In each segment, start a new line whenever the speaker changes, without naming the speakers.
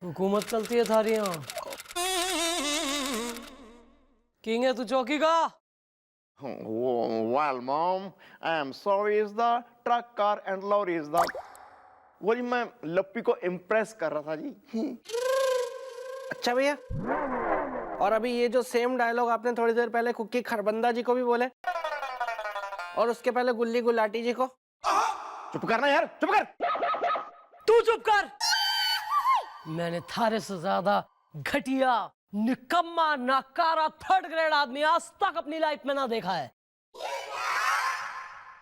हुकूमत चलती है थारी यहाँ। किंग है तू चौकी का।
Well, Mom, I'm sorry is the truck car and lorry is the। वो जी मैं लप्पी को इम्प्रेस कर रहा था जी।
अच्छा भैया, और अभी ये जो सेम डायलॉग आपने थोड़ी देर पहले कुकी खरबंदा जी को भी बोले और उसके पहले गुल्ली गुलाटी जी को।
चुप करना यार, चुप कर।
तू चुप कर। मैंने थारे से ज्यादा घटिया, निकम्मा, नाकारा, थर्ड ग्रेड आदमी आज तक अपनी लाइफ में ना देखा है।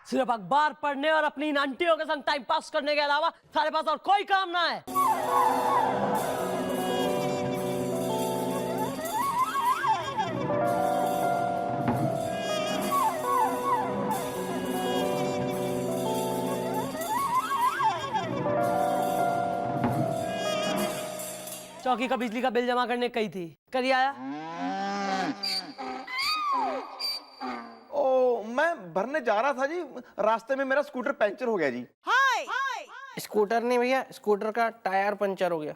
सिर्फ अखबार पढ़ने और अपनी इन आंटियों के संग टाइम पास करने के अलावा थारे पास और कोई काम ना है। चौकी का बिजली का बिल जमा करने कही थी, करिए आया?
ओ, मैं भरने जा रहा था जी, रास्ते में मेरा स्कूटर पंचर हो गया जी।
स्कूटर नहीं भैया, स्कूटर का टायर पंचर हो गया।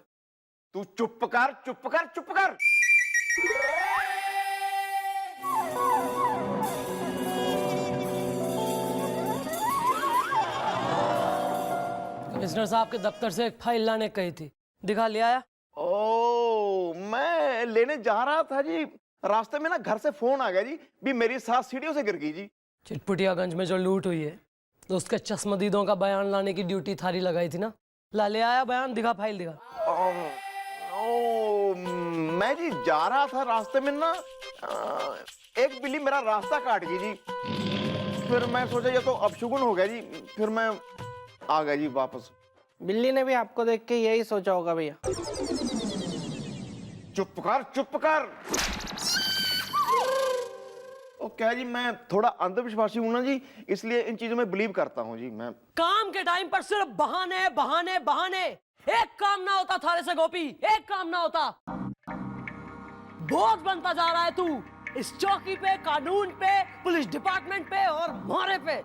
तू चुप कर, चुप कर, चुप कर।
कमिश्नर साहब के दफ्तर से एक फाइल लाने कही थी, दिखा ले आया?
ओ, मैं लेने जा रहा था जी, रास्ते में ना घर से फोन आ गया जी, भी मेरी सास सीढ़ियों से गिर गई जी।
चिटपुटियागंज में जो लूट हुई है तो उसके चश्मदीदों का बयान लाने की ड्यूटी थारी लगाई थी ना। ला ले आया बयान? दिखा फाइल दिखा।
ओ, मैं जी जा रहा था, रास्ते में ना एक बिल्ली मेरा रास्ता काट गई जी। फिर मैं सोचा ये तो अपशगुन हो गया जी, फिर मैं आ गया जी वापस।
बिल्ली ने भी आपको देख के यही सोचा होगा भैया।
चुप कर, चुप कर। ओ क्या जी, मैं थोड़ा अंधविश्वासी हूं ना जी, इसलिए इन चीजों में बिलीव करता हूं जी। मैं
काम के टाइम पर सिर्फ बहाने बहाने बहाने। एक काम ना होता थारे से गोपी, एक काम ना होता। बोझ बनता जा रहा है तू इस चौकी पे, कानून पे, पुलिस डिपार्टमेंट पे और मारे पे।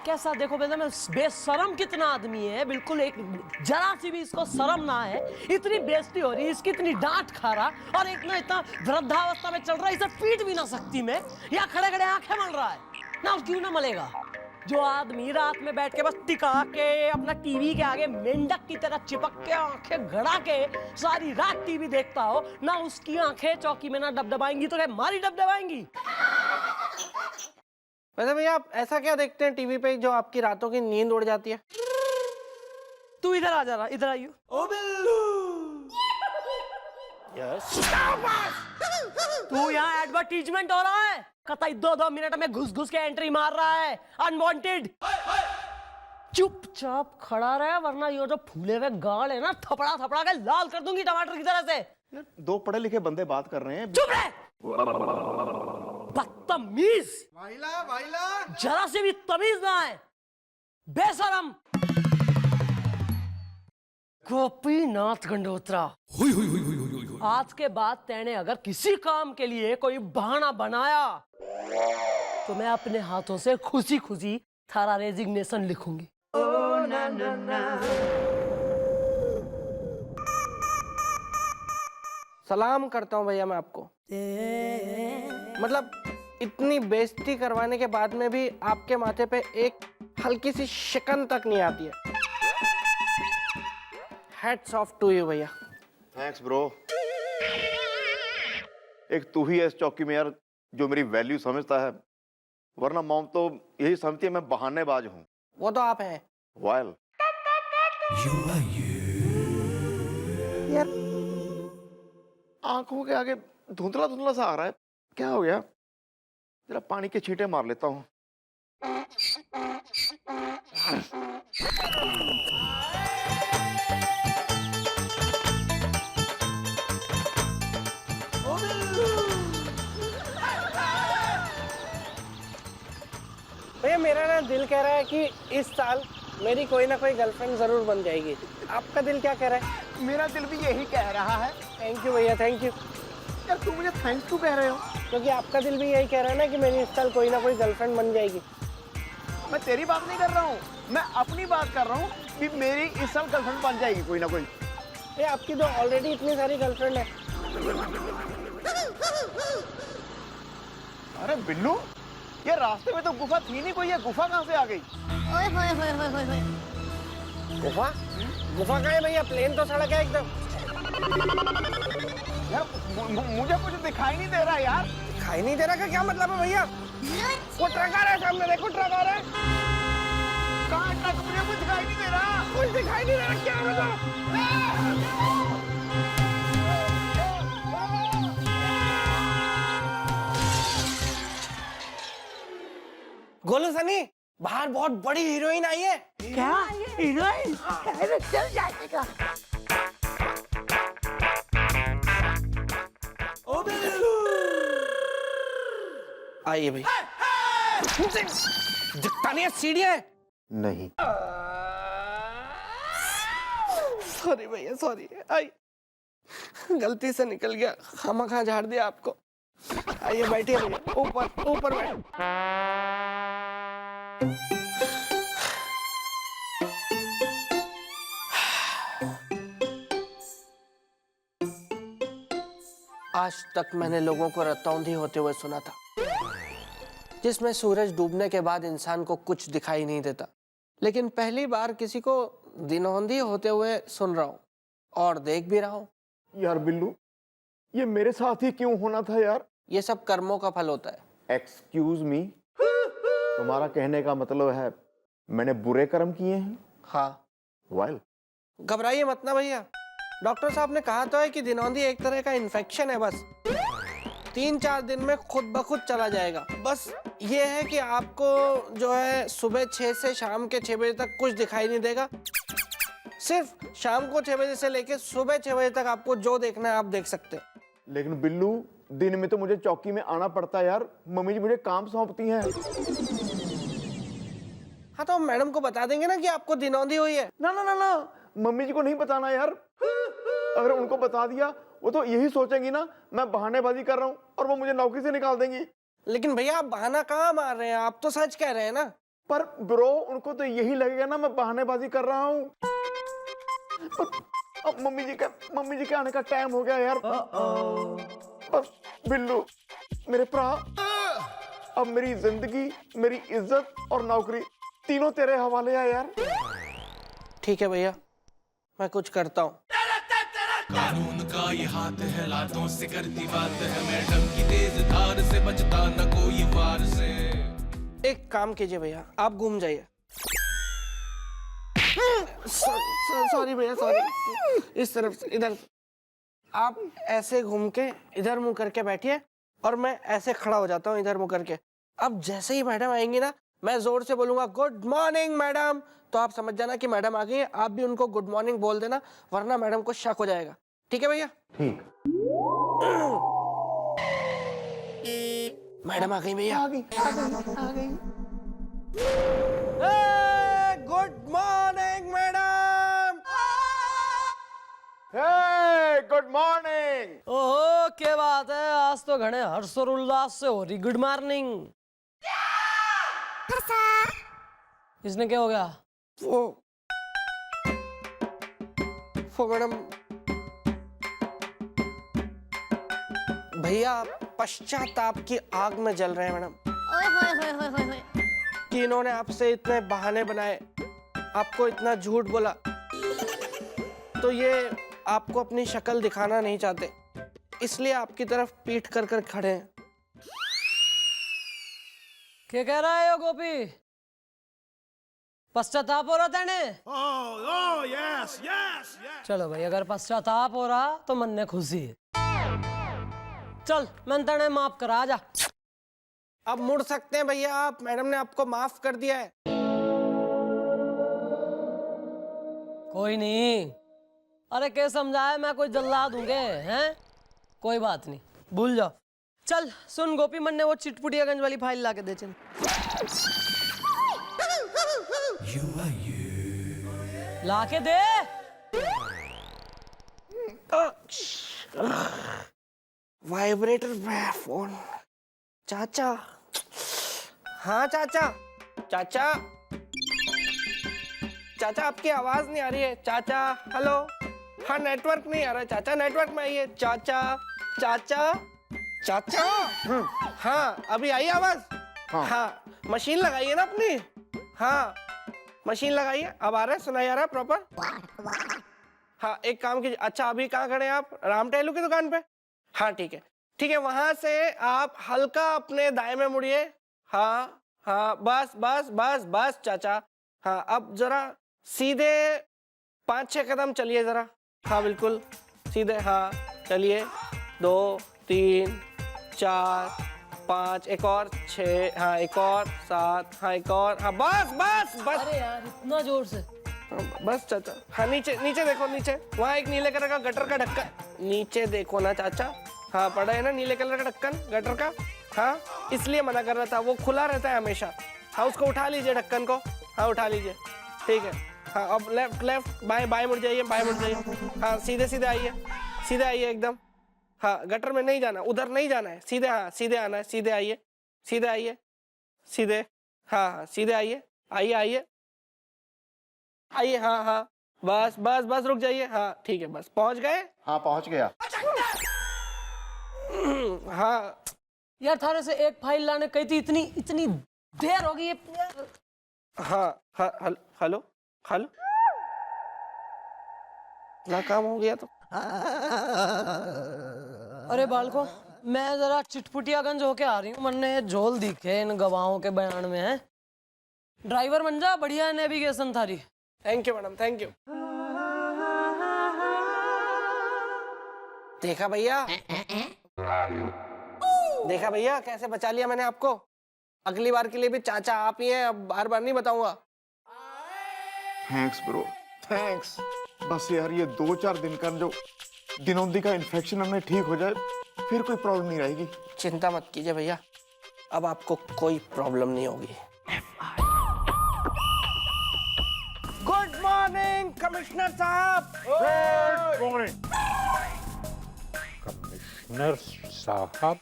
कैसा देखो बेटा, मैं बेशरम कितना आदमी है, बिल्कुल एक जरा सी भी इसको शर्म ना है। इतनी बेइज्जती हो रही है इसकी, इतनी डांट खा रहा, और इतना इतना वृद्धावस्था में चल रहा है, इसे पीट भी ना सकती मैं। या खड़े खड़े आंखें मल रहा है ना, क्यों ना मलेगा? जो आदमी रात में बैठ के बस टिका के अपना टीवी के आगे मेंढक की तरह चिपक के आंखें गड़ा के सारी रात टीवी देखता हो ना, उसकी आंखें चौकी में ना डबडबाएंगी तो क्या मारी डबडबाएंगी?
वैसे भैया आप ऐसा क्या देखते हैं टीवी पे जो आपकी रातों की नींद उड़ जाती है?
तू इधर आ जा रहा, इधर आइयो। ओ बिल्लू,
यस।
तू यहाँ एडवर्टीजमेंट हो रहा है, कतई 2-2 मिनट में घुस घुस के एंट्री मार रहा है, अनवांटेड। चुपचाप खड़ा रहे, वरना ये जो फूले हुए गाल है ना, थपड़ा थपड़ा के लाल कर दूंगी टमाटर की तरह से।
यार, दो पढ़े लिखे बंदे बात कर रहे हैं।
चुप रहे, बदतमीज। जरा से भी तमीज ना है, बेशरम। गोपीनाथ गंडोत्रा, आज के बाद तेने अगर किसी काम के लिए कोई बहाना बनाया तो मैं अपने हाथों से खुशी खुशी थारा रेजिग्नेशन लिखूंगी।
सलाम करता हूँ भैया मैं आपको। मतलब इतनी बेइज्जती करवाने के बाद में भी आपके माथे पे एक हल्की सी शिकन तक नहीं आती है। हैट्स ऑफ टू यू भैया।
Thanks bro. एक तू ही है इस चौकी में यार जो मेरी वैल्यू समझता है, वरना मॉम तो यही समझती है मैं बहानेबाज हूँ।
वो तो आप हैं।
वाइल यार, आंखों के आगे धुंधला धुंधला सा आ रहा है, क्या हो गया? जरा पानी के छींटे मार लेता हूँ।
भैया मेरा ना दिल कह रहा है कि इस साल मेरी कोई ना कोई गर्लफ्रेंड जरूर बन जाएगी। आपका दिल क्या कह रहा है?
मेरा दिल भी यही कह रहा है।
थैंक यू भैया, थैंक यू।
यार तुम मुझे थैंक्स क्यों कह रहे हो?
क्योंकि आपका दिल भी यही कह रहा है ना कि मेरी इस साल कोई ना कोई गर्लफ्रेंड बन जाएगी।
मैं तेरी बात नहीं कर रहा हूँ, मैं अपनी बात कर रहा हूँ कि मेरी इस साल गर्लफ्रेंड बन जाएगी कोई ना कोई।
ये आपकी तो ऑलरेडी इतनी सारी गर्लफ्रेंड है।
अरे बिल्लू, ये रास्ते में तो गुफा थी नहीं कोई, ये गुफा कहाँ से आ गई?
ओए होए होए होए होए होए।
गुफा? गुफा कहाँ है भैया? प्लेन तो सड़क है एकदम।
यार मुझे कुछ दिखाई नहीं दे रहा यार।
दिखाई नहीं दे रहा का क्या मतलब है भैया? वो ट्रक आ रहा है सामने, देखो ट्रक आ रहा है।
कहाँ तक मुझे कुछ दिखाई नहीं दे रहा।
कुछ दिखाई नहीं दे रहा, क्या मतलब? गोलू सनी, बाहर बहुत बड़ी हीरोइन आई है।
क्या हीरोइन? अरे चल जाएगा।
आइए भैया। दिखता नहीं है, सीढ़ियाँ है।
नहीं।
सॉरी भैया, सॉरी। आई, गलती से निकल गया, खामखा झाड़ दिया आपको। आइए बैठिए भैया, ऊपर ऊपर बैठ। आज तक मैंने लोगों को रतौंधी होते हुए सुना था, जिसमें सूरज डूबने के बाद इंसान को कुछ दिखाई नहीं देता, लेकिन पहली बार किसी को दिनौंधी होते हुए सुन रहा हूँ और देख भी रहा हूँ।
यार बिल्लू, ये मेरे साथ ही क्यों होना था यार?
ये सब कर्मों का फल होता है।
एक्सक्यूज मी, तुम्हारा कहने का मतलब है मैंने बुरे कर्म किए हैं?
हाँ।
वेल,
घबराइए मत ना भैया, डॉक्टर साहब ने कहा तो है कि दिनौंधी एक तरह का इन्फेक्शन है, बस 3-4 दिन में खुद ब खुद चला जाएगा। बस ये है कि आपको जो है सुबह 6 से शाम के 6 बजे तक कुछ दिखाई नहीं देगा। सिर्फ शाम को 6 बजे से लेके सुबह 6 बजे तक आपको जो देखना है आप देख सकते हैं।
लेकिन बिल्लू, दिन में तो मुझे चौकी में आना पड़ता है यार, मम्मी जी मुझे काम सौंपती हैं।
हाँ तो मैडम को बता देंगे ना कि आपको दिनौंधी हुई है।
ना ना ना ना, मम्मी जी को नहीं बताना यार। अगर उनको बता दिया वो तो यही सोचेंगी ना मैं बहानेबाजी कर रहा हूँ और वो मुझे नौकरी से निकाल देंगी।
लेकिन भैया आप बहाना कहाँ मार रहे हैं, आप तो सच कह रहे हैं ना।
पर ब्रो, उनको तो यही लगेगा ना मैं बहानेबाजी कर रहा हूँ। अब मम्मी जी के आने का टाइम हो गया यार। बस बिल्लू मेरे भरा, अब मेरी जिंदगी, मेरी इज्जत और नौकरी तीनों तेरे हवाले है यार।
ठीक है भैया, मैं कुछ करता हूँ।
कानून का ये हाथ है, लातों से करती बात है, मैडम की तेज धार से बचता न कोई वार से।
एक काम कीजिए भैया, आप घूम जाइए। सॉरी भैया, सॉरी। इस तरफ से, इधर। आप ऐसे घूम के इधर मुंह करके बैठिए और मैं ऐसे खड़ा हो जाता हूँ इधर मुंह करके। अब जैसे ही मैडम आएंगी ना, मैं जोर से बोलूंगा गुड मॉर्निंग मैडम, तो आप समझ जाना कि मैडम आ गई है। आप भी उनको गुड मॉर्निंग बोल देना, वरना मैडम को शक हो जाएगा। ठीक है भैया?
ठीक।
मैडम आ गई भैया। Good morning madam.
Hey good morning.
ओहो, क्या बात है, आज तो घने हर्ष और उल्लास से हो रही गुड मॉर्निंग। इसने क्या हो गया?
वो मैडम, भैया पश्चाताप की आग में जल रहे हैं मैडम,
ओए होए होए होए होए होए।
कि इन्होंने आपसे इतने बहाने बनाए, आपको इतना झूठ बोला, तो ये आपको अपनी शक्ल दिखाना नहीं चाहते, इसलिए आपकी तरफ पीठ कर कर खड़े हैं।
क्या कह रहा है यो गोपी? पश्चाताप हो रहा तेने? चलो भाई, अगर पश्चाताप हो रहा तो मन ने खुशी है। चल, मैं तेने माफ करा, जा।
अब मुड़ सकते हैं भैया आप, मैडम ने आपको माफ कर दिया है।
कोई नहीं, अरे क्या समझाए, मैं कोई जल्लाद दूंगे हैं? कोई बात नहीं, भूल जाओ। चल सुन गोपी, मन ने वो चिटपुटियागंज वाली फाइल ला के दे। चल ला के दे।
Vibrator phone. चाचा। हाँ चाचा। चाचा, चाचा आपकी आवाज नहीं आ रही है। चाचा, हेलो। हाँ नेटवर्क नहीं आ रहा चाचा, नेटवर्क में आइए चाचा। चाचा चाचा हाँ अभी आई आवाज। हाँ मशीन लगाइए ना अपनी। हाँ मशीन लगाइए, अब आ रहा है, सुनाई आ रहा है प्रॉपर। हाँ एक काम कीजिए, अच्छा अभी कहाँ खड़े हैं आप? राम टहलू की दुकान पे? हाँ ठीक है ठीक है, वहां से आप हल्का अपने दाएं में मुड़िए। हाँ हाँ बस बस बस बस चाचा। हाँ अब जरा सीधे 5-6 कदम चलिए जरा। हाँ बिल्कुल सीधे, हाँ चलिए 2 3 4 5, एक और 6, हाँ एक और 7, हाँ एक और, हाँ बस बस बस।
अरे यार इतना जोर से।
बस चाचा। हाँ नीचे नीचे देखो, नीचे वहाँ एक नीले कलर का गटर का ढक्कन, नीचे देखो ना चाचा। हाँ पड़ा है ना नीले कलर का ढक्कन गटर का। हाँ इसलिए मना कर रहा था, वो खुला रहता है हमेशा। हाँ उसको उठा लीजिए ढक्कन को। हाँ उठा लीजिए ठीक है। हाँ अब लेफ्ट लेफ्ट बाएं बाएं मुड़ जाइए, बाएं मुड़ जाइए। हाँ सीधे सीधे आइए, सीधे आइए एकदम। हाँ गटर में नहीं जाना, उधर नहीं जाना है, सीधे, हाँ सीधे आना है, सीधे आइए, सीधे आइए, सीधे। हाँ हाँ सीधे आइए, आइए आइए आइए। हाँ हाँ बस बस बस रुक जाइए। हाँ ठीक है बस पहुंच गए।
हाँ पहुंच गया।
हाँ
यार थाने से एक फाइल लाने कही थी, इतनी इतनी देर हो गई है।
हाँ हाँ हेलो हेलो, ना काम हो गया तो।
अरे बालको, मैं जरा चिटपुटियागंज होके आ रही हूँ, मन्ने झोल दिखे इन गवाहों के बयान में है। ड्राइवर बन जा, बढ़िया है नेविगेशन थारी।
Thank you madam, thank you. देखा भैया, देखा भैया कैसे बचा लिया मैंने आपको। अगली बार के लिए भी चाचा आप ही हैं, अब बार बार नहीं बताऊंगा।
Thanks bro, thanks. बस यार ये 2-4 दिन का जो दिनोंदी का इन्फेक्शन हमें ठीक हो जाए, फिर कोई प्रॉब्लम नहीं रहेगी।
चिंता मत कीजिए भैया, अब आपको कोई प्रॉब्लम नहीं होगी। गुड मॉर्निंग कमिश्नर साहब।
गुड मॉर्निंग कमिश्नर साहब।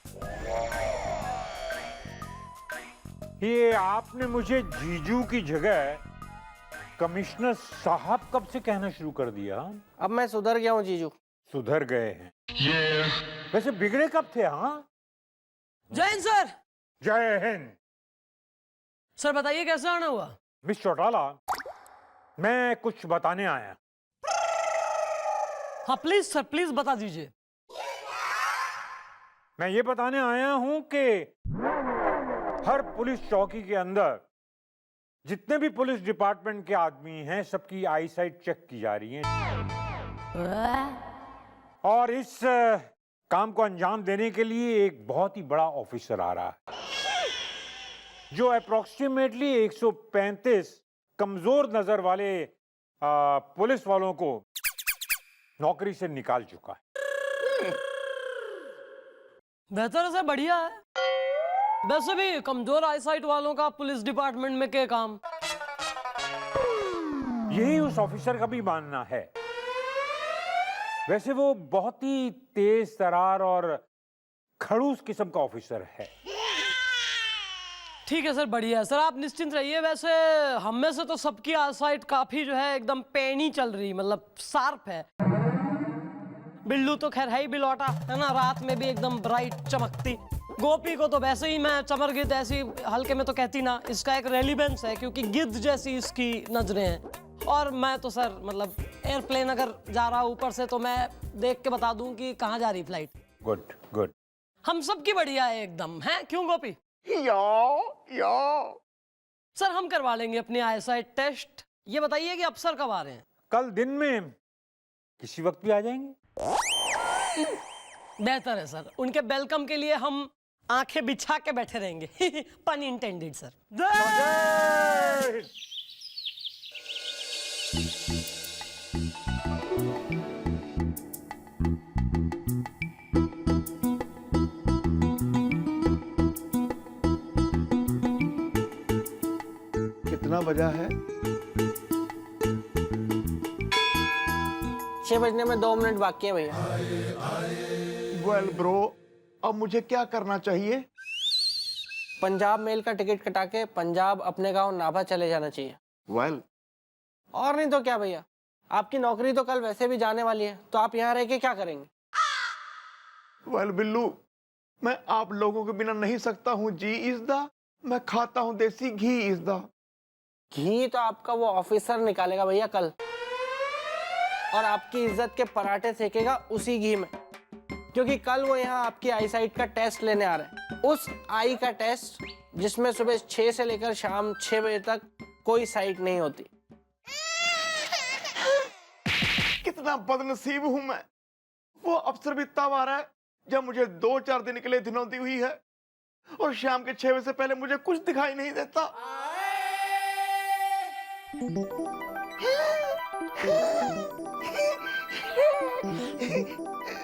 ये आपने मुझे जीजू की जगह कमिश्नर साहब कब से कहना शुरू कर दिया?
अब मैं सुधर गया हूँ जीजू।
सुधर गए हैं? वैसे बिगड़े कब थे? हाँ
जय हिंद सर।
जय हिंद।
सर बताइए कैसे आना हुआ?
मिस चौटाला, मैं कुछ बताने आया।
हाँ प्लीज सर, प्लीज बता दीजिए।
मैं ये बताने आया हूं कि हर पुलिस चौकी के अंदर जितने भी पुलिस डिपार्टमेंट के आदमी हैं, सबकी आईसाइट चेक की जा रही है। और इस काम को अंजाम देने के लिए एक बहुत ही बड़ा ऑफिसर आ रहा है, जो अप्रोक्सीमेटली 135 कमजोर नजर वाले पुलिस वालों को नौकरी से निकाल चुका है।
बेहतर है सर, बढ़िया है। वैसे भी कमजोर आईसाइट वालों का पुलिस डिपार्टमेंट में क्या काम?
यही उस ऑफिसर का भी मानना है। वैसे वो बहुत ही तेज तरार और खड़ूस किस्म का ऑफिसर है।
ठीक है सर, बढ़िया है सर, आप निश्चिंत रहिए। वैसे हम में से तो सबकी आईसाइट काफी जो है एकदम पेनी चल रही, मतलब शार्प है। बिल्लू तो खैर है ही बिलौटा, है ना, रात में भी एकदम ब्राइट चमकती। गोपी को तो वैसे ही मैं चमर गिद्ध ऐसी हल्के में तो कहती ना, इसका एक रेलिवेंस है क्योंकि गिद्ध जैसी इसकी नजरें हैं। और मैं तो सर मतलब एयरप्लेन अगर जा रहा ऊपर से तो मैं देख के बता दूं कि कहाँ जा रही फ्लाइट।
Good good.
हम सबकी बढ़िया है एकदम, है क्यों गोपी?
या
सर हम करवा लेंगे अपनी आईसाइट टेस्ट। ये बताइए कि अफसर कब आ रहे हैं?
कल दिन में किसी वक्त भी आ जाएंगे।
बेहतर है सर, उनके वेलकम के लिए हम आंखें बिछा के बैठे रहेंगे। पन इंटेंडेड सर।
कितना बजा है?
6 बजने में 2 मिनट बाकी है भैया।
वेल ब्रो, अब मुझे क्या करना चाहिए?
पंजाब मेल का टिकट कटा के पंजाब अपने गांव नाभा चले जाना चाहिए।
वेल
और नहीं तो क्या भैया, आपकी नौकरी तो कल वैसे भी जाने वाली है, तो आप यहाँ रह के क्या करेंगे?
वेल बिल्लू, मैं आप लोगों के बिना नहीं सकता हूँ जी इस दा। मैं खाता हूँ देसी घी इस दा।
घी तो आपका वो ऑफिसर निकालेगा भैया कल, और आपकी इज्जत के पराठे सेकेगा उसी घी में, क्योंकि कल वो यहाँ आपकी आई साइट का टेस्ट लेने आ रहे हैं। उस आई का टेस्ट जिसमें सुबह 6 से लेकर शाम 6 बजे तक कोई साइट नहीं होती।
कितना बदनसीब हूं मैं। वो अफसर भी तब आ रहा है जब मुझे 2-4 दिन के लिए धिनौती हुई है, और शाम के 6 बजे से पहले मुझे कुछ दिखाई नहीं देता।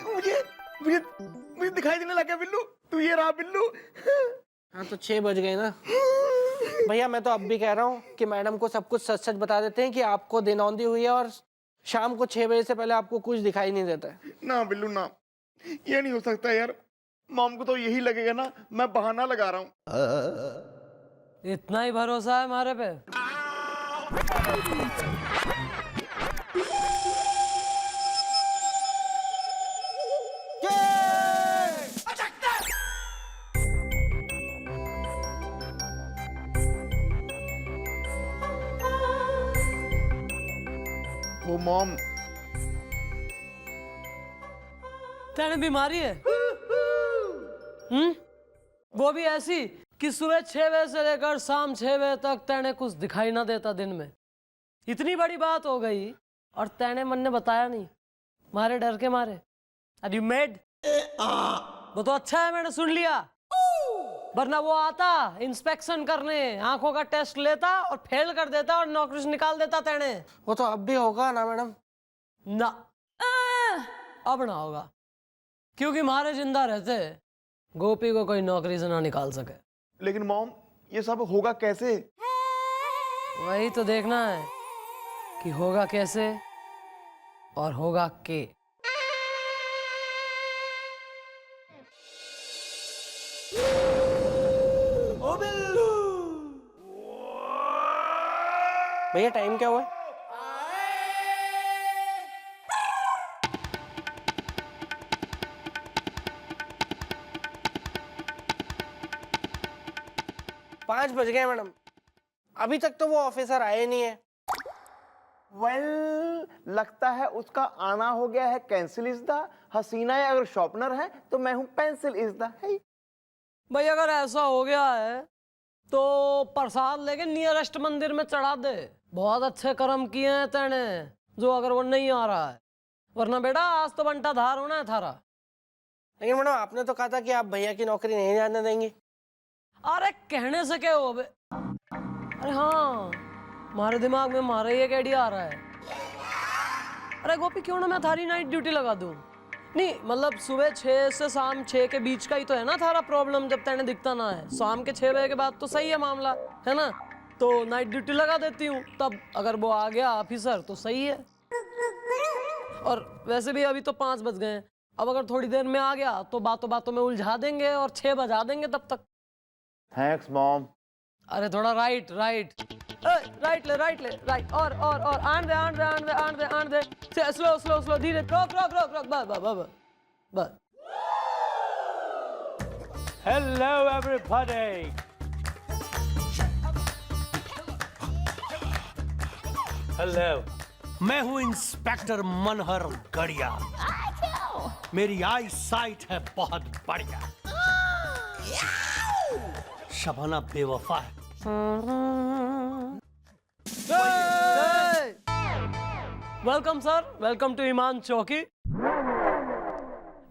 मुझे मुझे दिखाई देने लगा बिल्लू। तू ये रहा बिल्लू।
हाँ तो 6 बज गए ना भैया। मैं तो अब भी कह रहा हूँ कि मैडम को सब कुछ सच सच बता देते हैं कि आपको दिनौंदी हुई है और शाम को 6 बजे से पहले आपको कुछ दिखाई नहीं देता है।
ना बिल्लू ना, ये नहीं हो सकता यार। मॉम को तो यही लगेगा ना मैं बहाना लगा रहा हूँ।
इतना ही भरोसा है हमारे पे?
वो मॉम,
तेने बीमारी है? वो भी ऐसी कि सुबह 6 बजे से लेकर शाम 6 बजे तक तेने कुछ दिखाई ना देता दिन में। इतनी बड़ी बात हो गई और तेने मन ने बताया नहीं, मारे डर के मारे। Are you mad? वो तो अच्छा है मैंने सुन लिया, वरना वो आता इंस्पेक्शन करने, आंखों का टेस्ट लेता और फेल कर देता और नौकरी से निकाल देता तेने।
वो तो अब भी होगा ना मैडम?
ना, अब ना होगा, क्योंकि मारे जिंदा रहते गोपी को कोई नौकरी से ना निकाल सके।
लेकिन मॉम ये सब होगा कैसे?
वही तो देखना है कि होगा कैसे और होगा के।
भैया टाइम क्या हुआ है? पाँच बज गए मैडम, अभी तक तो वो ऑफिसर आए नहीं है।
वेल, लगता है उसका आना हो गया है कैंसिल इज द। हसीना है अगर शॉर्पनर है तो मैं हूं पेंसिल इज द।
भाई अगर ऐसा हो गया है तो प्रसाद लेके नियरेस्ट मंदिर में चढ़ा दे। बहुत अच्छे कर्म किए हैं तेने, जो अगर वो नहीं आ रहा है, वरना बेटा आज तो बंटा धार होना है थारा।
लेकिन मैडम आपने तो कहा था कि आप भैया की नौकरी नहीं जाने देंगे।
अरे कहने से क्या हो बे? अरे हाँ, हमारे दिमाग में हमारा ये आइडिया आ रहा है। अरे गोपी क्यों ना मैं थारी नाइट ड्यूटी लगा दूं? नहीं मतलब सुबह 6 से शाम 6 के बीच का ही तो है ना थारा प्रॉब्लम, जब तेने दिखता ना है। शाम के 6 बजे के बाद तो सही है मामला, है ना? तो नाइट ड्यूटी लगा देती हूँ, तब अगर वो आ गया ऑफिसर तो सही है। और वैसे भी अभी तो 5 बज गए हैं, अब अगर थोड़ी देर में आ गया तो बातों बातों में उलझा देंगे और 6 बजा देंगे तब तक।
Thanks mom.
अरे थोड़ा राइट और आन दे स्लो धीरे, रोक बस।
Hello everybody. हेलो,
मैं हूँ इंस्पेक्टर मनहर गढ़िया। मेरी आई साइट है बहुत बढ़िया। शबाना बेवफा है।
वेलकम सर, वेलकम टू ईमान चौकी।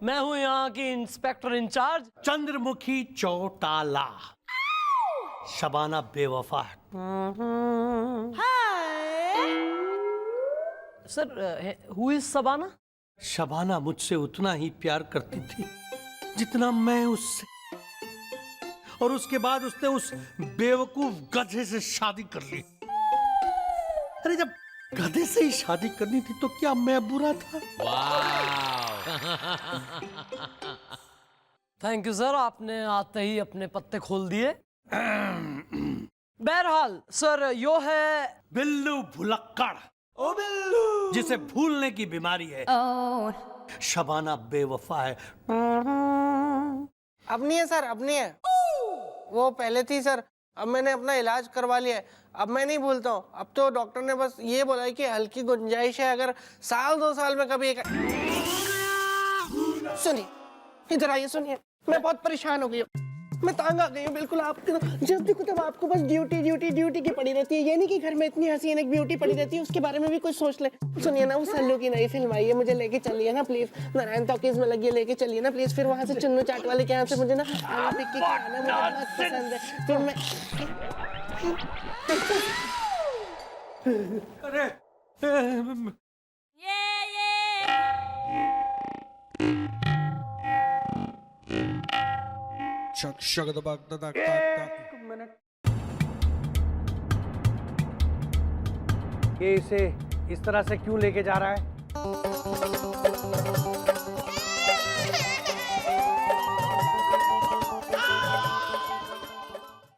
मैं हूँ यहाँ की इंस्पेक्टर इंचार्ज
चंद्रमुखी चौटाला। शबाना बेवफा है।
Sir. Who is Shabana?
Shabana मुझसे उतना ही प्यार करती थी जितना मैं उससे, और उसके बाद उसने उस बेवकूफ गधे से शादी कर ली। अरे जब गधे से ही शादी करनी थी तो क्या मैं बुरा था?
थैंक यू सर, आपने आते ही अपने पत्ते खोल दिए। बहरहाल सर, यो है
बिल्लू भुलक्कड़। जिसे भूलने की बीमारी है। शबाना बेवफा है।
अब नहीं है सर, अब नहीं है। वो पहले थी सर, अब मैंने अपना इलाज करवा लिया है, अब मैं नहीं भूलता हूँ। अब तो डॉक्टर ने बस ये बोला है कि हल्की गुंजाइश है, अगर साल 2 साल में कभी एक। सुनिए, इधर आइए, सुनिए, मैं बहुत परेशान हो गई हूँ, मैं तंग आ गई हूँ बिल्कुल। आपके जब देखो तब आपको बस ड्यूटी ड्यूटी ड्यूटी की पड़ी रहती है। ये नहीं कि घर में इतनी हसीन एक ब्यूटी पड़ी रहती है, उसके बारे में भी कुछ सोच ले। सुनिए ना, वो सल्लू की नई फिल्म आई है, मुझे लेके चलिए ना प्लीज। नारायण टॉकीज में लगी है, लेके चलिए ना प्लीज। फिर वहां से चुन्नू चाट वाले के यहाँ से मुझे ना आलू टिक्की खाना मुझे बहुत पसंद है। फिर मैं
अरे ये इसे इस तरह से क्यों लेके जा रहा है?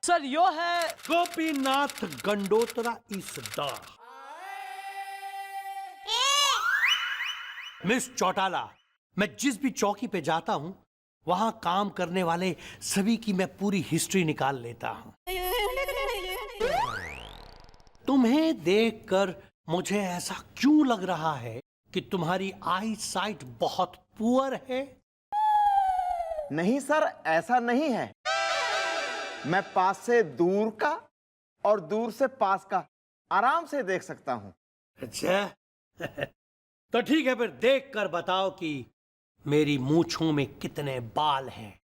सर यो है
गोपीनाथ गंडोत्रा इसदा। मिस चौटाला, मैं जिस भी चौकी पे जाता हूं वहां काम करने वाले सभी की मैं पूरी हिस्ट्री निकाल लेता हूं। तुम्हें देखकर मुझे ऐसा क्यों लग रहा है कि तुम्हारी आई साइट बहुत पुअर है?
नहीं सर, ऐसा नहीं है। मैं पास से दूर का और दूर से पास का आराम से देख सकता हूं।
अच्छा तो ठीक है, फिर देख कर बताओ कि मेरी मूंछों में कितने बाल हैं।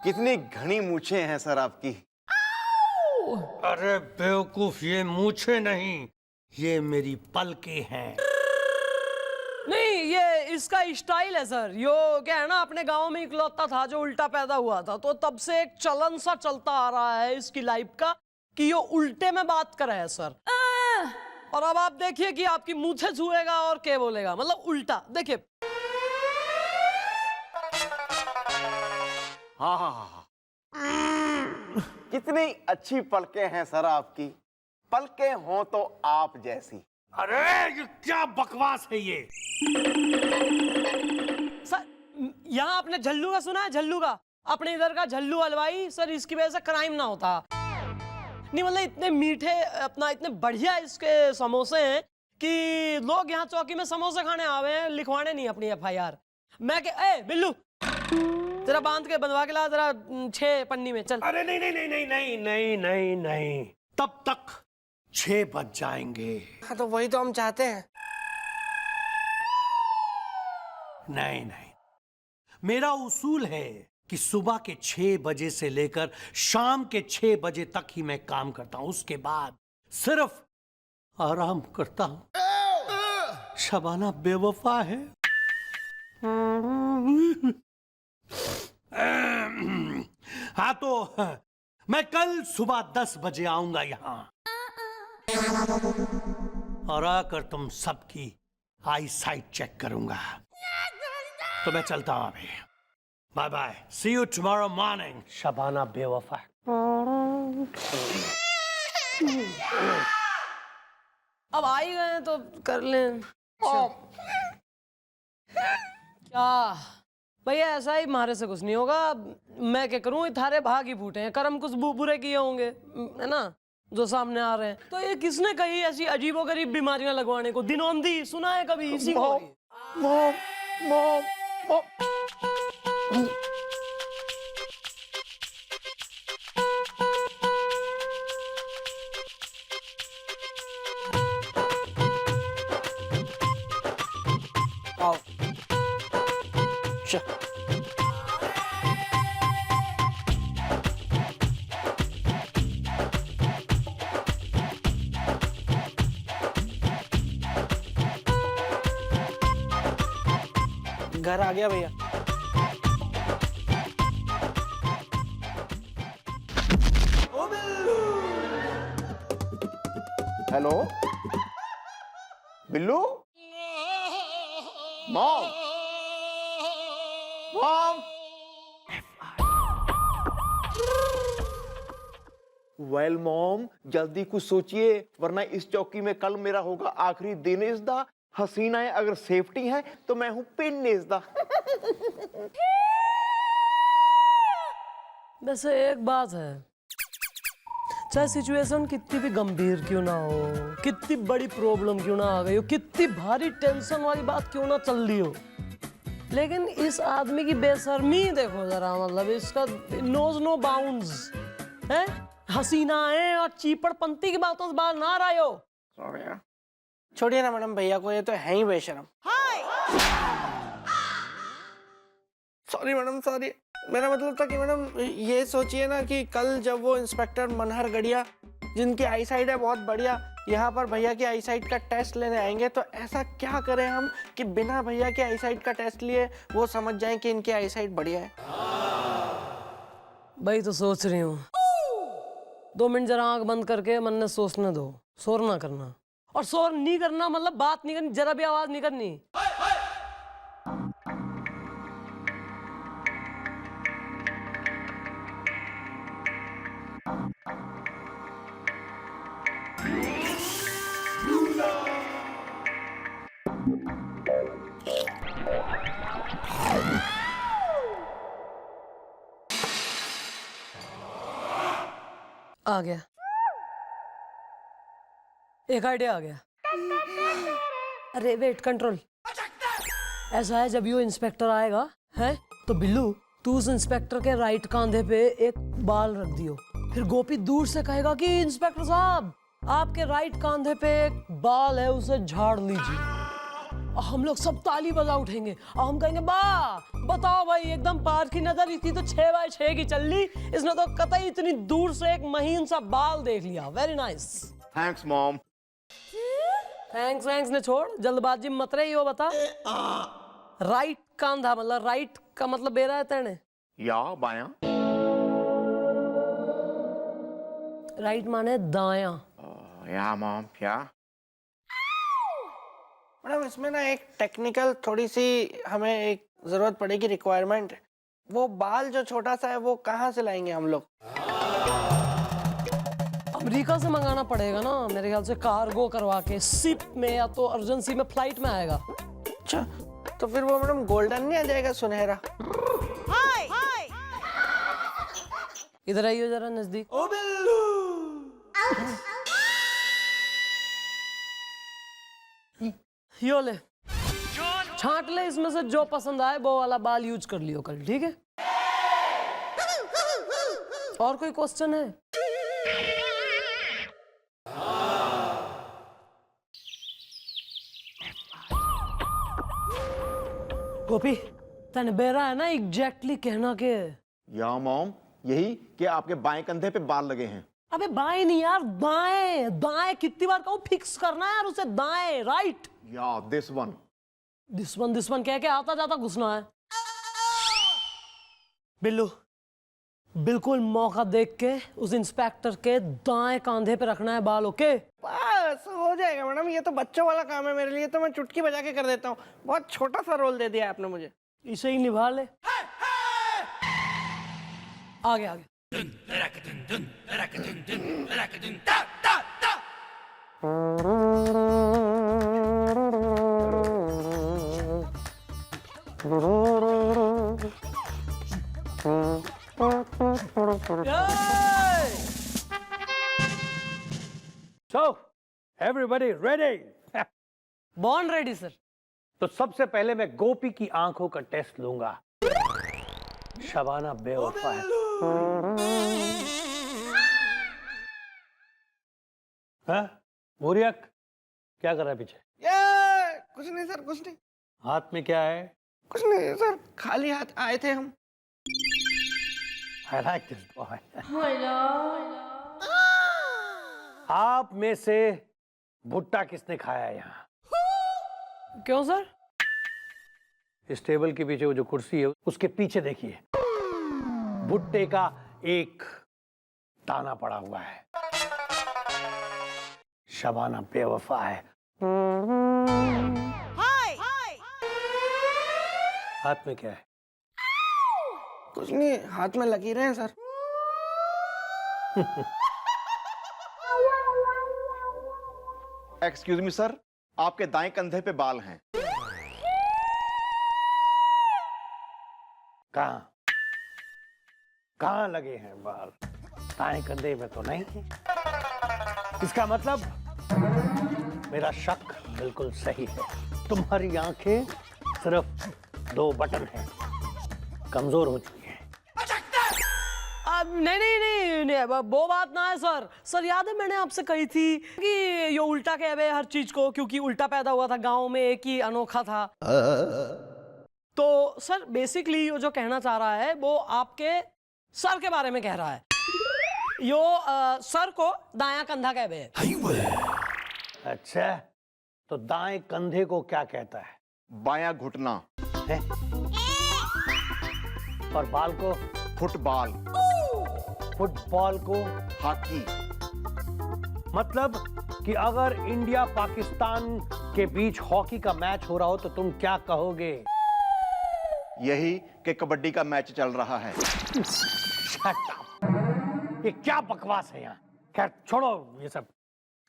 कितनी घनी मूछें हैं सर आपकी।
अरे बेवकूफ, ये मूछे नहीं, ये मेरी पलकें हैं।
नहीं, ये इसका स्टाइल है सर। यो क्या है ना, अपने गांव में इकलौता था जो उल्टा पैदा हुआ था, तो तब से एक चलन सा चलता आ रहा है इसकी लाइफ का कि यो उल्टे में बात कर रहा है सर। और अब आप देखिए कि आपकी मूछें छुएगा और क्या बोलेगा, मतलब उल्टा। देखिए,
हाँ हाँ हाँ, कितनी अच्छी पलकें हैं सर आपकी। पलकें हो तो आप जैसी।
अरे ये क्या बकवास है ये?
सर यहाँ आपने झल्लू का सुना है? झल्लू का, अपने इधर का झल्लू हलवाई सर, इसकी वजह से क्राइम ना होता। नहीं मतलब इतने मीठे, अपना इतने बढ़िया इसके समोसे हैं कि लोग यहाँ चौकी में समोसे खाने आवे हैं, लिखवाने नहीं अपनी FIR। मैं ए बिल्लू, जरा बांध के बनवा के ला जरा 6 पन्नी में, चल।
अरे नहीं नहीं नहीं नहीं नहीं नहीं नहीं नहीं, तब तक 6 बज जाएंगे।
हाँ, तो वही तो हम चाहते हैं।
नहीं नहीं, मेरा उसूल है कि सुबह के 6 बजे से लेकर शाम के 6 बजे तक ही मैं काम करता हूं, उसके बाद सिर्फ आराम करता हूं। शबाना बेवफा है। हाँ तो मैं कल सुबह 10 बजे आऊंगा यहां, और आकर तुम सबकी आई साइट चेक करूंगा। तो मैं चलता हूं अभी। Bye bye, see you tomorrow morning. Shabana बेवफा।
अब आ ही गए तो कर लें। क्या भैया, ऐसा ही मारे से कुछ नहीं होगा। मैं क्या करूं, थारे भाग ही फूटे हैं, कर्म कुछ बुरे किए होंगे, है ना, जो सामने आ रहे हैं। तो ये किसने कही ऐसी अजीबोगरीब बीमारियां लगवाने को? दिनौंधी सुना है कभी? इसी को
आओ। घर आ गया भैया।
Hello Billu, mom mom well mom, जल्दी कुछ सोचिए वरना इस चौकी में कल मेरा होगा आखिरी दिन। इस दा हसीना है, अगर सेफ्टी है तो मैं हूं पिन इस दा।
वैसे एक बात है, चाहे सिचुएशन कितनी भी गंभीर क्यों ना हो, कितनी बड़ी प्रॉब्लम क्यों ना आ गई हो, कितनी भारी टेंशन वाली बात क्यों ना चल रही हो, लेकिन इस आदमी की बेशर्मी देखो जरा। मतलब इसका नोज नो बाउंड्स है। हसीनाएं और चीपड़पंती की बातों से बाहर ना रहे हो।
छोड़िए ना मैडम, भैया को ये तो है ही बेशरम। Sorry madam, sorry. मेरा मतलब था कि मैडम ये सोचिए ना कि कल जब वो इंस्पेक्टर मनहर गढ़िया, जिनकी आई साइट है बहुत बढ़िया, यहाँ पर भैया की आई साइट का टेस्ट लेने आएंगे, तो ऐसा क्या करें हम कि बिना भैया के आई साइट का टेस्ट लिए वो समझ जाएं कि इनकी आई साइट बढ़िया है।
भाई तो सोच रही हूँ, 2 मिनट जरा आंख बंद करके मन में सोचने दो। शोर ना करना, और शोर नहीं करना मतलब बात नहीं करनी, जरा भी आवाज नहीं करनी। आ गया, एक आइडिया आ गया। अरे वेट, कंट्रोल। ऐसा है, जब ये इंस्पेक्टर आएगा है तो बिल्लू तू उस इंस्पेक्टर के राइट कंधे पे एक बाल रख दियो। फिर गोपी दूर से कहेगा कि इंस्पेक्टर साहब आपके राइट कंधे पे एक बाल है, उसे झाड़ लीजिए। और हम लोग सब ताली बजा उठेंगे और हम कहेंगे वाह, बताओ भाई एकदम पार की नजर थी तो 6x6 की चल ली, इसने तो कतई इतनी दूर से एक महीन सा बाल देख लिया। Very nice.
Thanks mom.
Thanks ने छोड़, जल्दबाजी मत रही हो। बता, राइट कंधा मतलब राइट का मतलब बेरा है तेने
या बायां?
राइट माने दायां।
या मॉम, या
मैडम इसमें ना एक टेक्निकल थोड़ी सी हमें एक जरूरत पड़ेगी, रिक्वायरमेंट। वो बाल जो छोटा सा है वो कहाँ से लाएंगे हम लोग?
अमेरिका से मंगाना पड़ेगा ना मेरे ख्याल से, कार्गो करवा के शिप में, या तो अर्जेंसी में फ्लाइट में आएगा।
अच्छा, तो फिर वो मैडम गोल्डन नहीं आ जाएगा, सुनहरा?
इधर आइए जरा नजदीक। ओ बिल्लू। यो ले, छांट ले इसमें से जो पसंद आए वो वाला बाल यूज कर लियो कल, ठीक है? और कोई क्वेश्चन है? गोपी तने बेरा है ना एग्जैक्टली कहना के?
या मॉम, यही कि आपके बाएं कंधे पे बाल लगे हैं।
अबे बाएं नहीं यार, दाएं। दाएं कितनी बार कहूं, फिक्स करना है यार उसे, दाएं, राइट।
या दिस वन
कह के आता जाता घुसना है। बिल्लू बिल्कुल मौका देख के उस इंस्पेक्टर के दाएं कंधे पे रखना है बाल, ओके?
बस हो जाएगा मैडम, ये तो बच्चों वाला काम है मेरे लिए, तो मैं चुटकी बजा के कर देता हूँ। बहुत छोटा सा रोल दे दिया आपने मुझे।
इसे ही निभा ले। आगे आगे।
So, everybody ready?
Born ready sir.
तो सबसे पहले मैं गोपी की आंखों का टेस्ट लूंगा। शबाना बेवफा है। हाँ? मोरियक क्या कर रहा है पीछे?
कुछ नहीं सर, कुछ नहीं।
हाथ में क्या है?
कुछ नहीं सर, खाली हाथ आए थे हम।
I like this boy. आप में से भुट्टा किसने खाया है यहाँ?
क्यों सर?
इस टेबल के पीछे वो जो कुर्सी है उसके पीछे देखिए, भुट्टे का एक दाना पड़ा हुआ है। शबाना बेवफा है। हाथ में क्या है?
कुछ नहीं, हाथ में लकीरें हैं सर।
एक्सक्यूज मी सर, आपके दाएं कंधे पे बाल हैं।
कहाँ कहाँ लगे हैं बाल? दाएं कंधे में तो नहीं है। इसका मतलब मेरा शक बिल्कुल सही है। तुम्हारी आंखें सिर्फ 2 बटन हैं, कमजोर हो चुकी हैं।
नहीं, वो बात ना है सर। सर याद है मैंने आपसे कही थी कि ये उल्टा कहवे हर चीज को, क्योंकि उल्टा पैदा हुआ था गांव में, एक ही अनोखा था। तो सर बेसिकली ये जो कहना चाह रहा है वो आपके सर के बारे में कह रहा है। यो सर को दायां कंधा कहवे है।
अच्छा, तो दाएं कंधे को क्या कहता है?
बायां घुटना।
है? और बाल को?
फुटबॉल।
फुटबॉल को?
हॉकी।
मतलब कि अगर इंडिया पाकिस्तान के बीच हॉकी का मैच हो रहा हो तो तुम क्या कहोगे?
यही कि कबड्डी का मैच चल रहा है।
Shut up! ये क्या बकवास है यहाँ? खैर छोड़ो ये सब।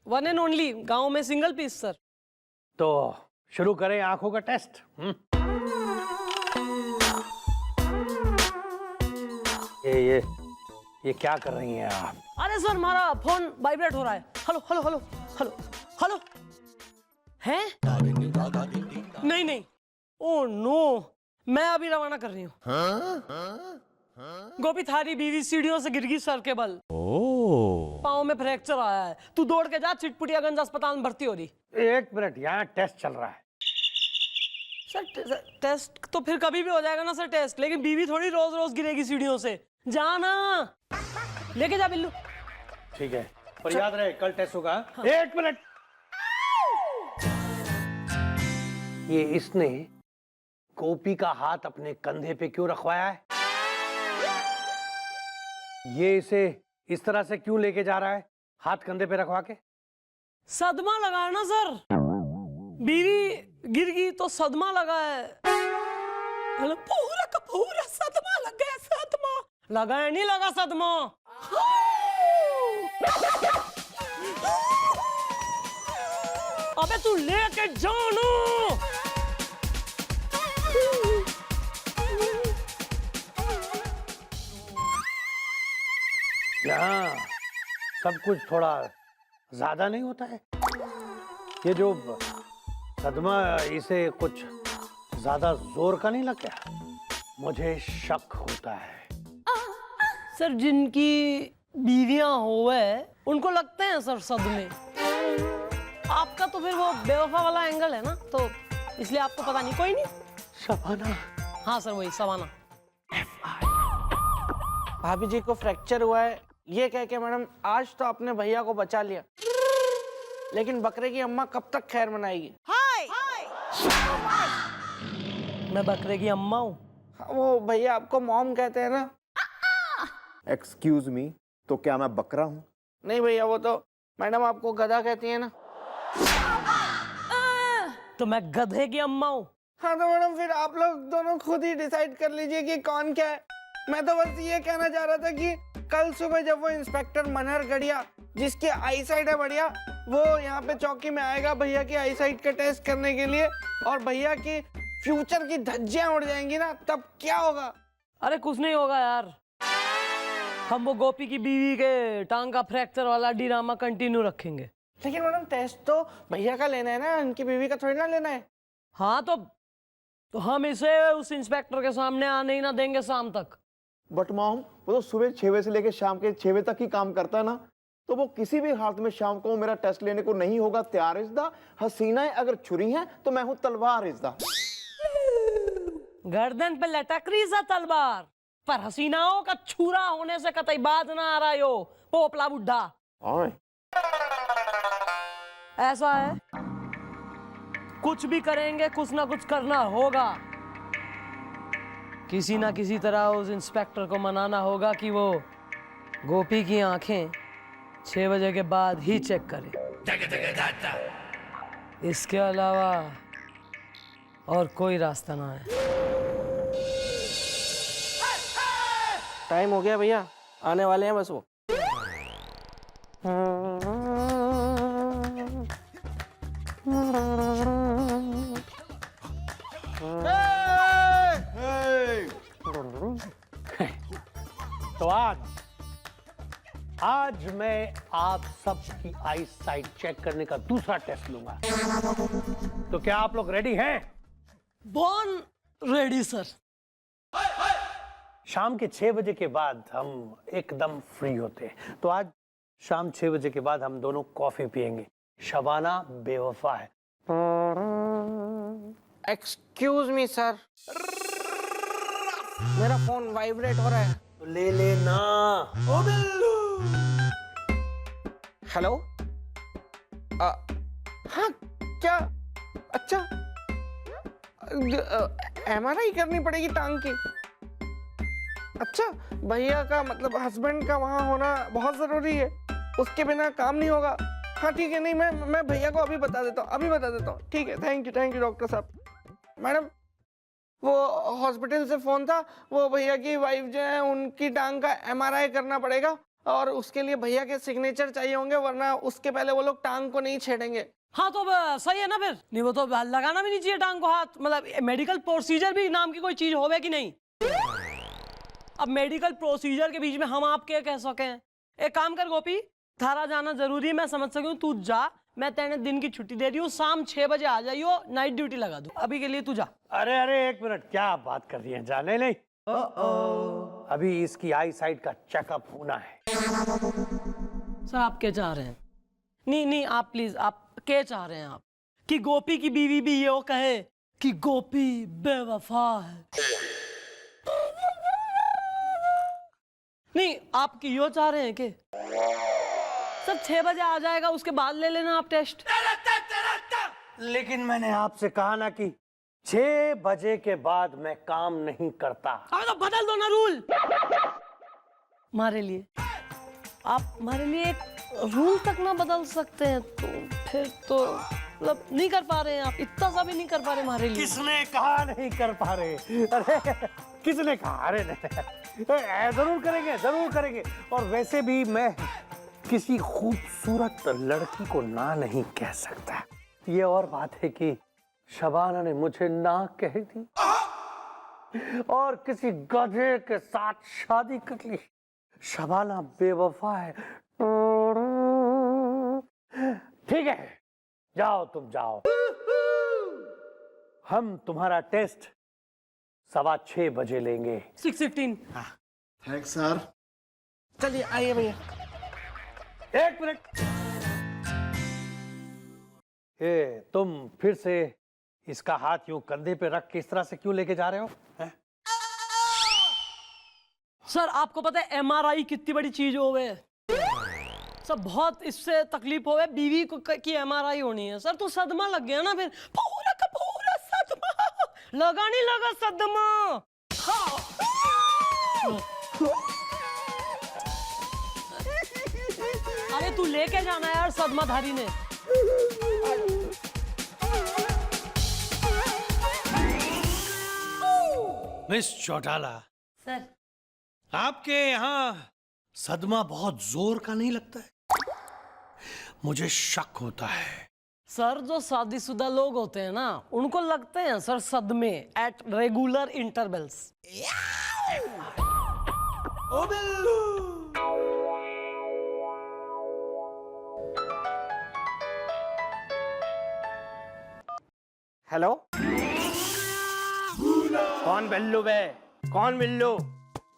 वन एंड ओनली गांव में सिंगल पीस सर।
तो शुरू करें आंखों का टेस्ट। ये क्या कर रही हैं आप?
अरे सर हमारा फोन वाइब्रेट हो रहा है। Hello hello hello hello hello. हैं? नहीं, ओ नो, मैं अभी रवाना कर रही हूँ। गोपी थारी बीवी सीढ़ियों से गिर गई सर के बल। पाँव में फ्रैक्चर आया है। तू दौड़ के जा, चिटपुटियागंज अस्पताल में भर्ती हो रही।
1 मिनट, यहाँ टेस्ट चल रहा है।
सर टेस्ट तो फिर कभी भी हो जाएगा ना सर टेस्ट, लेकिन बीवी थोड़ी रोज रोज गिरेगी सीढ़ियों से। जाना, लेके जा बिल्लू।
ठीक है, पर याद रहे कल टेस्ट होगा। 1 मिनट। ये इसने गोपी का हाथ अपने कंधे पे क्यों रखवाया है? ये इसे इस तरह से क्यों लेके जा रहा है, हाथ कंधे पे रखवा के?
सदमा लगा है ना सर, बीवी गिर गई तो सदमा लगा है। पूरा का पूरा सदमा लग गया। सदमा लगा है, नहीं लगा सदमा। अबे तू लेके जानो।
यहाँ सब कुछ थोड़ा ज्यादा नहीं होता है? ये जो सदमा, इसे कुछ ज्यादा जोर का नहीं लग गया? मुझे शक होता है।
सर जिनकी बीवियां होवे उनको लगते हैं सर सदमे। आपका तो फिर वो बेवफा वाला एंगल है ना, तो इसलिए आपको पता नहीं। कोई नहीं।
शबाना?
हाँ सर वही सवाना।
भाभी जी को फ्रैक्चर हुआ है, ये कह के मैडम आज तो आपने भैया को बचा लिया, लेकिन बकरे की अम्मा कब तक खैर मनाएगी?
मैं बकरे की अम्मा हूँ।
वो भैया आपको मॉम कहते हैं ना।
एक्सक्यूज मी, तो क्या मैं बकरा हूँ?
नहीं भैया, वो तो मैडम आपको गधा कहती है ना।
तो मैं गधे की अम्मा हूँ।
हाँ तो मैडम फिर आप लोग दोनों खुद ही डिसाइड कर लीजिए कि कौन क्या है। मैं तो बस ये कहना चाह रहा था कि कल सुबह जब वो इंस्पेक्टर मनहर गढ़िया, जिसकी आई साइड है बढ़िया, वो यहाँ पे चौकी में आएगा भैया की आई साइड का टेस्ट करने के लिए, और भैया की फ्यूचर की धज्जियां उड़ जाएंगी ना, तब क्या होगा?
अरे कुछ नहीं होगा यार, हम वो गोपी की बीवी के टांग का फ्रैक्चर वाला ड्रामा कंटिन्यू रखेंगे।
लेकिन मैडम टेस्ट तो भैया का लेना है ना, उनकी बीवी का थोड़ी ना लेना है।
हाँ तो हम इसे उस इंस्पेक्टर के सामने आने ही ना देंगे शाम तक।
बट मॉम, वो तो सुबह 6 बजे से लेकर शाम के 6 बजे तक ही काम करता है ना, तो वो किसी भी हालत में शाम को मेरा टेस्ट लेने को नहीं होगा तैयार। इज़दा हसीनाएं अगर छुरी हैं तो मैं हूं तलवार। इज़दा
गर्दन पे लटक रही सा तलवार, पर हसीनाओं का छुरा होने से कतई बाज ना आ रहा हो पोपला बुड्ढा। ऐसा है, कुछ भी करेंगे कुछ ना कुछ करना होगा। किसी ना किसी तरह उस इंस्पेक्टर को मनाना होगा कि वो गोपी की आंखें 6 बजे के बाद ही चेक करे। इसके अलावा और कोई रास्ता ना है।
टाइम हो गया भैया, आने वाले हैं बस वो।
तो आज मैं आप सबकी आई साइट चेक करने का दूसरा टेस्ट लूंगा। तो क्या आप लोग रेडी हैं?
Born ready sir.
शाम के 6 बजे के बाद हम एकदम फ्री होते हैं, तो आज शाम 6 बजे के बाद हम दोनों कॉफी पियेंगे। शबाना बेवफा है।
एक्सक्यूज मी सर, मेरा फोन वाइब्रेट हो रहा है।
तो ले लेना। ओ बिल्लू।
हेलो। हाँ क्या? अच्छा, MRI करनी पड़ेगी टांग की। अच्छा, भैया का मतलब हस्बैंड का वहाँ होना बहुत जरूरी है, उसके बिना काम नहीं होगा। हाँ ठीक है, नहीं मैं भैया को अभी बता देता हूँ। ठीक है, थैंक यू डॉक्टर साहब। मैडम, वो हॉस्पिटल से फोन था, वो भैया की वाइफ जो है उनकी टांग का MRI करना पड़ेगा और उसके लिए भैया के सिग्नेचर चाहिए होंगे, वरना उसके पहले वो लोग टांग को नहीं छेड़ेंगे।
हाँ तो सही है ना फिर। नहीं वो तो लगाना भी नहीं चाहिए टांग को हाथ। मतलब मेडिकल प्रोसीजर भी नाम की कोई चीज होवे कि नहीं। अब मेडिकल प्रोसीजर के बीच में हम आप क्या कह सके हैं। एक काम कर गोपी, थारा जाना जरूरी है, मैं समझ सकी हूँ। तू जा, मैं तेने दिन की छुट्टी दे रही हूँ, शाम 6 बजे आ जाइयो, नाइट ड्यूटी लगा दूँ। अभी के लिए तू जा।
अरे एक मिनट, क्या बात कर रही है? जाने नहीं। अभी इसकी आई साइट का चेकअप होना है।
सर आप क्या चाह रहे हैं? नहीं आप प्लीज, आप क्या चाह रहे हैं आप? कि गोपी की बीवी भी ये कहे कि गोपी बेवफा है? नहीं आप की यो चाह रहे हैं कि सर 6 बजे आ जाएगा, उसके बाद ले लेना आप टेस्ट।
लेकिन मैंने आपसे कहा ना कि 6 बजे के बाद मैं काम नहीं करता।
अबे तो बदल दो ना रूल। हमारे लिए आप हमारे लिए एक रूल तक ना बदल सकते हैं, तो फिर तो मतलब नहीं कर पा रहे हैं आप, इतना सा भी नहीं कर पा रहे हमारे लिए।
किसने कहा नहीं कर पा रहे? अरे किसने कहा? अरे जरूर करेंगे। और वैसे भी मैं किसी खूबसूरत लड़की को ना नहीं कह सकता। ये और बात है कि शबाना ने मुझे ना कह दी और किसी गधे के साथ शादी कर ली। शबाना बेवफा है। ठीक है, जाओ तुम जाओ। हम तुम्हारा टेस्ट 6:15 बजे लेंगे।
6:15।
Thanks sir.
चलिए आइए भैया।
1 मिनट। तुम फिर से इसका हाथ यूं कंधे पे रख के इस तरह से क्यों लेके जा रहे हो?
सर आपको पता है MRI कितनी बड़ी चीज होवे? सर बहुत इससे तकलीफ होवे, बीवी को की MRI होनी है। सर तो सदमा लग गया ना, फिर पूरा का पूरा सदमा लगा, नहीं लगा सदमा। अरे तू लेके जाना है यार सदमाधारी ने।
मिस चौटाला,
सर
आपके यहाँ सदमा बहुत जोर का नहीं लगता है? मुझे शक होता है।
सर जो शादीशुदा लोग होते हैं ना, उनको लगते हैं सर सदमे एट रेगुलर इंटरवल्स।
ओ बिल्लू।
हेलो, कौन बिल्लू बे? कौन बिल्लू?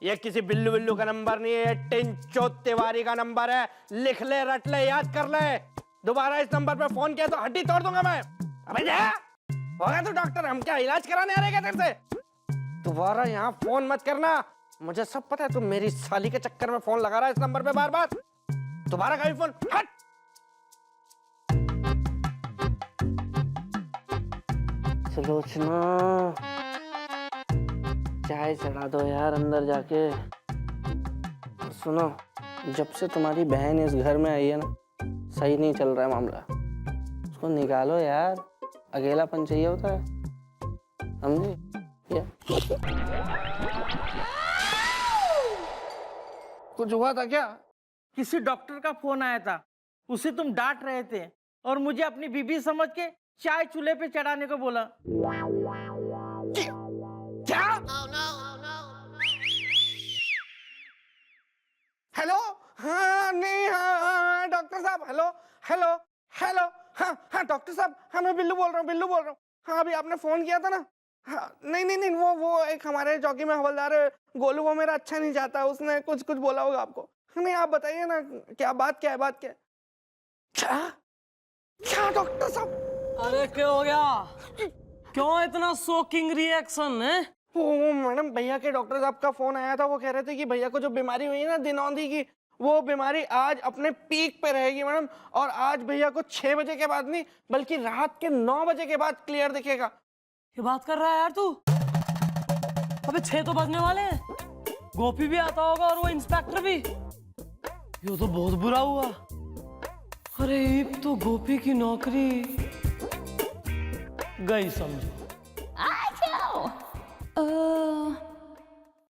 ये किसी बिल्लू का नंबर नहीं है, टिंचो तिवारी का नंबर है। लिख ले, रट ले, याद कर ले। दोबारा इस नंबर पे फोन किया तो हड्डी तोड़ दूंगा मैं। अबे जा, होगा तू डॉक्टर? हम क्या इलाज कराने आ रहे हैं तेरे से? दोबारा यहाँ फोन मत करना, मुझे सब पता है। तू मेरी साली के चक्कर में फोन लगा रहा है इस नंबर पे बार बार। दोबारा कभी फोन हट। सुलोचना, चाय चढ़ा दो यार अंदर जाके। सुनो, जब से तुम्हारी बहन इस घर में आई है ना, सही नहीं चल रहा है मामला। उसको निकालो यार, अकेलापन चाहिए होता है, समझे? कुछ हुआ था क्या?
किसी डॉक्टर का फोन आया था, उसे तुम डांट रहे थे और मुझे अपनी बीबी समझ के चाय चूल्हे पे चढ़ाने को बोला।
क्या? हेलो, हाँ नहीं, हाँ डॉक्टर साहब, हेलो हेलो हेलो, हाँ डॉक्टर साहब, हाँ मैं बिल्लू बोल रहा हूँ। हाँ अभी आपने फोन किया था ना? हाँ नहीं, वो एक हमारे चौकी में हवलदार गोलू, वो मेरा अच्छा नहीं चाहता, उसने कुछ बोला होगा आपको। नहीं आप बताइए ना, क्या बात है? क्या डॉक्टर साहब?
अरे क्या हो गया? क्यों इतना शॉकिंग रिएक्शन है?
वो मैडम, भैया के डॉक्टर साहब का फोन आया था। वो कह रहे थे कि भैया को जो बीमारी हुई है ना दिनौंधी की, वो बीमारी आज अपने पीक पे रहेगी मैडम। और आज भैया को 6 बजे के बाद नहीं, बल्कि रात के 9 बजे के बाद क्लियर दिखेगा।
ये बात कर रहा है यार तू? अबे 6 तो बजने वाले हैं। गोपी भी आता होगा और वो इंस्पेक्टर भी। ये तो बहुत बुरा हुआ। अरे अब तो गोपी की नौकरी गई समझो।